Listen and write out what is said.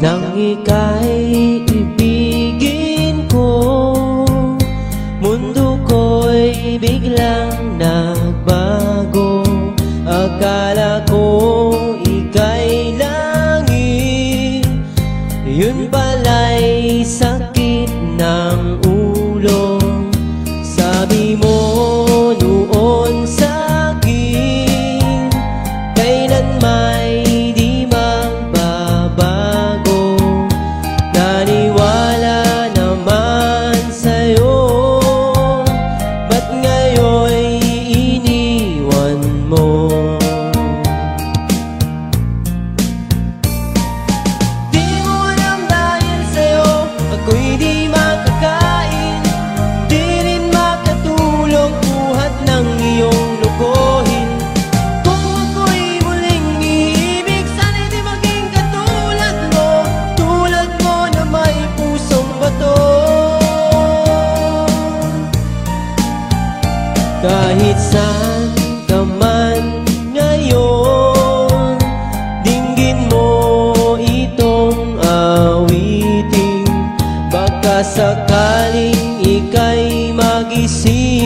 Nang ika'y ibigin ko, mundo ko'y biglang nagbago. Akala ko ika'y langit, yun pala'y sakit ng ulo. Sabi mo noon sa'kin, kailan may di magbabago. Naniwala naman sa'yo, ba't ngayon'y iniwan mo? Di mo alam dahil sa'yo ako'y di makakain, di rin makatulong buhat ng iyong lokohin. Kung ako'y muling iibig, sana'y di maging katulad mo, tulad mo na may pusong bato. Kahit saan ka man ngayon, dinggin mo itong awitin. Baka sakaling ika'y magising,